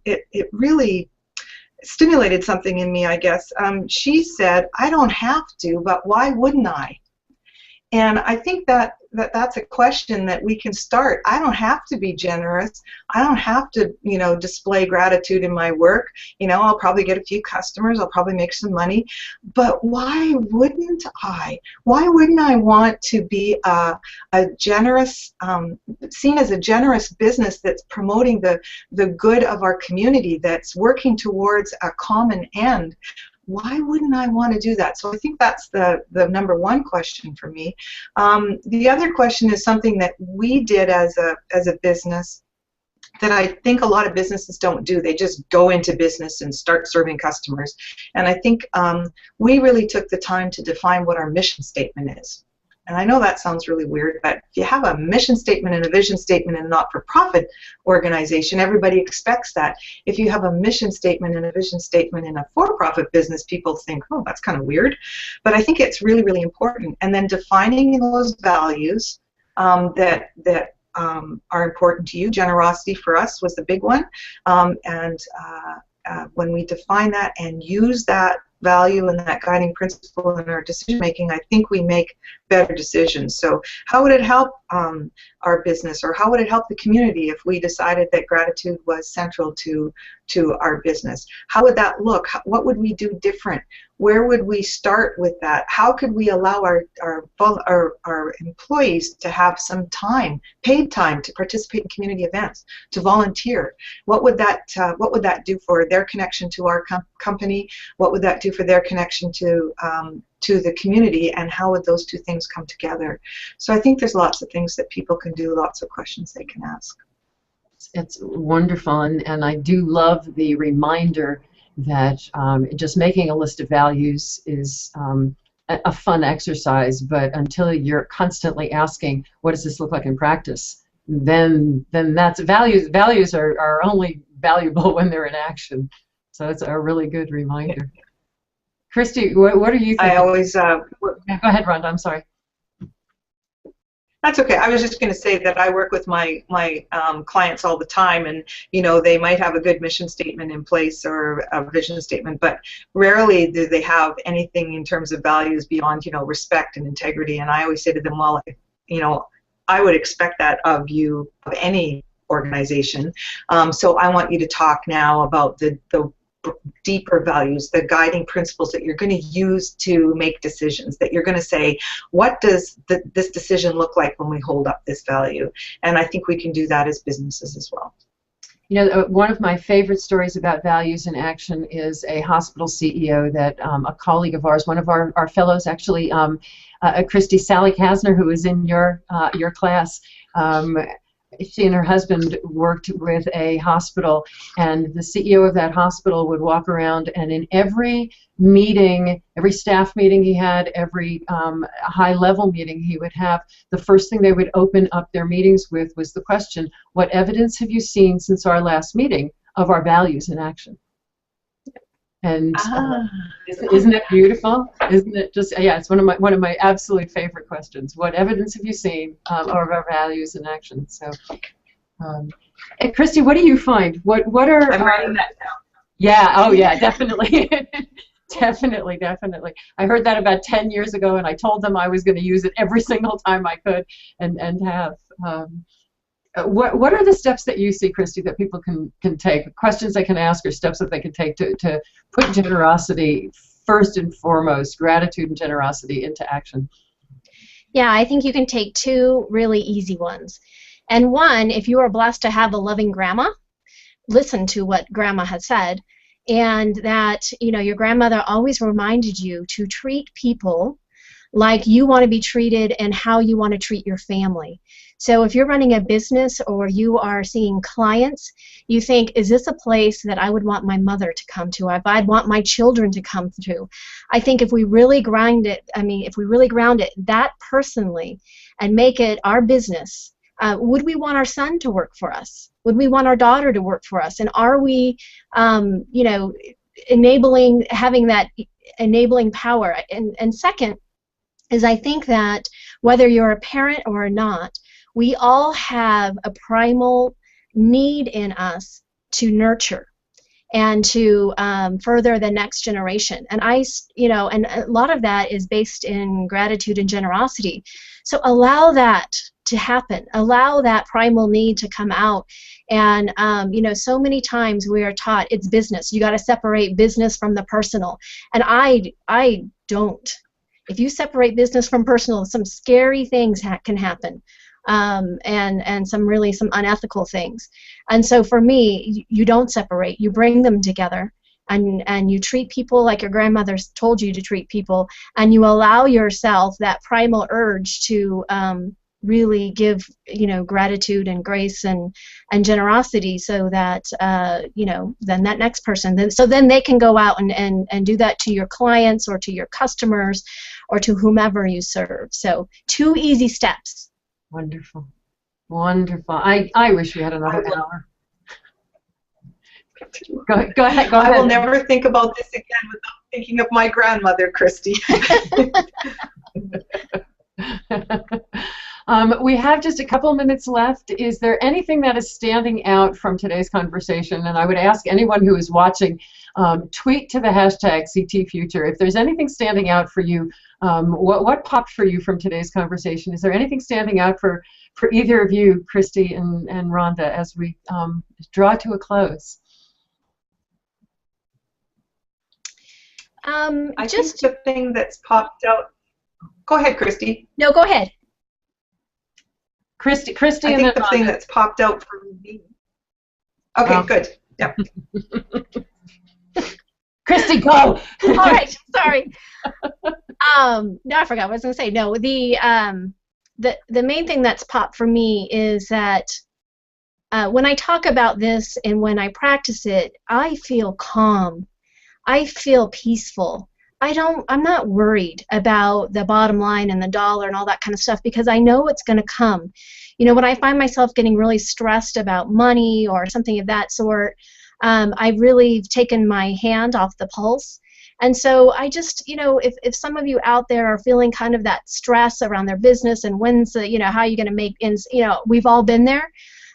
[SPEAKER 4] it really stimulated something in me, I guess. She said, I don't have to, but why wouldn't I? And I think that's a question that we can start. I don't have to be generous. I don't have to, display gratitude in my work. I'll probably get a few customers. I'll probably make some money. But why wouldn't I? Why wouldn't I want to be a generous, seen as a generous business that's promoting the good of our community, that's working towards a common end? Why wouldn't I want to do that? So I think that's the number one question for me. The other question is something that we did as a business that I think a lot of businesses don't do. They just go into business and start serving customers. And I think we really took the time to define what our mission statement is. And I know that sounds really weird, but if you have a mission statement and a vision statement in a not-for-profit organization, everybody expects that. If you have a mission statement and a vision statement in a for-profit business, people think, oh, that's kind of weird. But I think it's really, really important. And then defining those values that are important to you. Generosity for us was the big one. When we define that and use that value and that guiding principle in our decision making, I think we make better decisions. So how would it help our business, or how would it help the community if we decided that gratitude was central to our business? How would that look? What would we do different? where would we start with that? How could we allow our employees to have some time, paid time, to participate in community events, to volunteer? What would that do for their connection to our company? What would that do for their connection to the community, and how would those two things come together? So I think there's lots of things that people can do, lots of questions they can ask.
[SPEAKER 1] It's wonderful, and I do love the reminder that just making a list of values is a fun exercise, but until you're constantly asking, what does this look like in practice, then that's values. Values are only valuable when they're in action. So it's a really good reminder. Christy, what are you thinking?
[SPEAKER 4] I always...
[SPEAKER 1] Go ahead, Rhonda, I'm sorry.
[SPEAKER 4] That's okay. I was just going to say that I work with my clients all the time, and they might have a good mission statement in place or a vision statement, but rarely do they have anything in terms of values beyond respect and integrity. And I always say to them, well, I would expect that of you, of any organization. So I want you to talk now about the deeper values, the guiding principles that you're going to use to make decisions, that you're going to say, what does this decision look like when we hold up this value? And I think we can do that as businesses as well.
[SPEAKER 1] One of my favorite stories about values in action is a hospital CEO that a colleague of ours, one of our fellows actually, Christy, Sally Kasner, who was in your class, she and her husband worked with a hospital, and the CEO of that hospital would walk around, and in every meeting, every staff meeting he had, every high-level meeting he would have, the first thing they would open up their meetings with was the question, what evidence have you seen since our last meeting of our values in action? And isn't it beautiful? Isn't it just, yeah, it's one of my absolute favorite questions. What evidence have you seen of our values in action? So, and Christy, what do you find? What are
[SPEAKER 4] I'm writing that down.
[SPEAKER 1] Yeah, oh yeah, definitely. Definitely. I heard that about 10 years ago, and I told them I was going to use it every single time I could, and have. What are the steps that you see, Christy, that people can take, questions they can ask, or steps that they can take to put generosity first and foremost, gratitude and generosity, into action?
[SPEAKER 3] Yeah, I think you can take two really easy ones. And one, if you are blessed to have a loving grandma, listen to what grandma has said, and that your grandmother always reminded you to treat people like you want to be treated and how you want to treat your family. So if you're running a business or you are seeing clients, you think, is this a place that I would want my mother to come to? I'd want my children to come to. I think if we really ground it that personally and make it our business, would we want our son to work for us? Would we want our daughter to work for us? And are we, having that enabling power? And second is, I think that whether you're a parent or not, we all have a primal need in us to nurture and to further the next generation. And and a lot of that is based in gratitude and generosity. So allow that to happen. Allow that primal need to come out. And so many times we are taught it's business. You got to separate business from the personal. And I don't. If you separate business from personal, some scary things can happen. And some unethical things. And so for me, you don't separate. You bring them together, and you treat people like your grandmother's told you to treat people, and you allow yourself that primal urge to really give gratitude and grace and generosity, so that then that next person, then they can go out and do that to your clients or to your customers or to whomever you serve. So 2 easy steps.
[SPEAKER 1] Wonderful. I wish we had another hour. Go ahead.
[SPEAKER 4] I will never think about this again without thinking of my grandmother, Christy.
[SPEAKER 1] We have just a couple minutes left. Is there anything that is standing out from today's conversation? And I would ask anyone who is watching, tweet to the hashtag CTFuture. If there's anything standing out for you, what popped for you from today's conversation? Is there anything standing out for either of you, Christy and Rhonda, as we draw to a close?
[SPEAKER 4] I think the thing that's popped out. Go ahead, Christy.
[SPEAKER 3] No, go ahead.
[SPEAKER 1] Christy,
[SPEAKER 4] I think the thing that's popped out for me. Okay, good. Yep.
[SPEAKER 1] Christy, go.
[SPEAKER 3] All right, sorry. No, I forgot what I was going to say. No, the main thing that's popped for me is that when I talk about this and when I practice it, I feel calm. I feel peaceful. I'm not worried about the bottom line and the dollar and all that kind of stuff because I know it's going to come. You know, when I find myself getting really stressed about money or something of that sort, I've really taken my hand off the pulse. And so I just, you know, if some of you out there are feeling kind of that stress around their business and when's the, you know, how are you going to make ends, you know, we've all been there.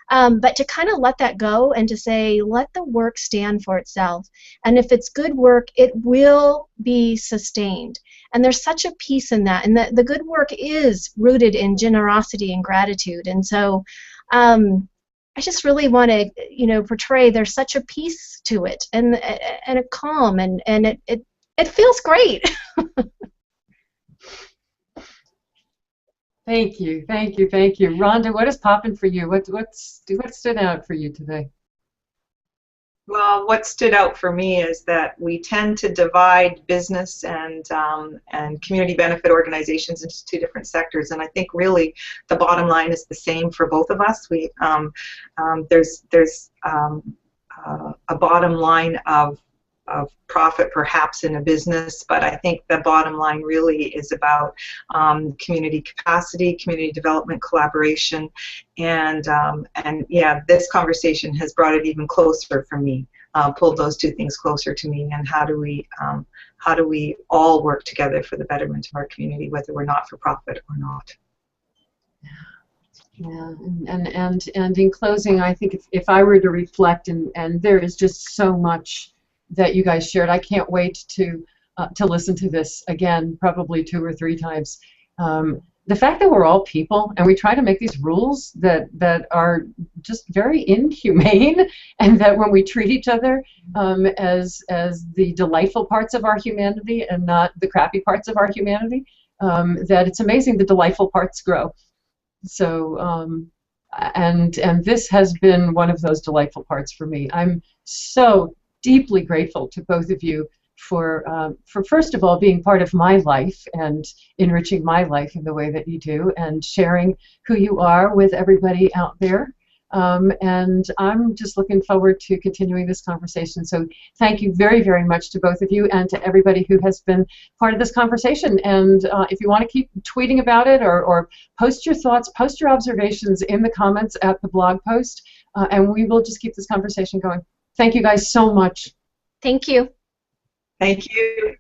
[SPEAKER 3] But to kind of let that go and to say, let the work stand for itself. And if it's good work, it will be sustained. And there's such a peace in that. And the good work is rooted in generosity and gratitude. And so I just really want to, you know, portray there's such a peace to it and a calm and it feels great.
[SPEAKER 1] Thank you, thank you, thank you. Rhonda, what is popping for you? What stood out for you today?
[SPEAKER 4] Well, what stood out for me is that we tend to divide business and community benefit organizations into two different sectors, and I think really the bottom line is the same for both of us. We there's a bottom line of profit perhaps in a business, but I think the bottom line really is about community capacity, community development, collaboration, and yeah, this conversation has brought it even closer for me, pulled those two things closer to me, and how do we all work together for the betterment of our community, whether we're not for profit or not.
[SPEAKER 1] Yeah, and in closing, I think if I were to reflect, and there is just so much that you guys shared. I can't wait to listen to this again, probably 2 or 3 times. The fact that we're all people and we try to make these rules that are just very inhumane, and that when we treat each other as the delightful parts of our humanity and not the crappy parts of our humanity, that it's amazing the delightful parts grow. So and this has been one of those delightful parts for me. I'm so deeply grateful to both of you for first of all being part of my life and enriching my life in the way that you do and sharing who you are with everybody out there. And I'm just looking forward to continuing this conversation. So thank you very, very much to both of you and to everybody who has been part of this conversation. And if you want to keep tweeting about it or post your thoughts, post your observations in the comments at the blog post, and we will just keep this conversation going. Thank you guys so much.
[SPEAKER 3] Thank you.
[SPEAKER 4] Thank you.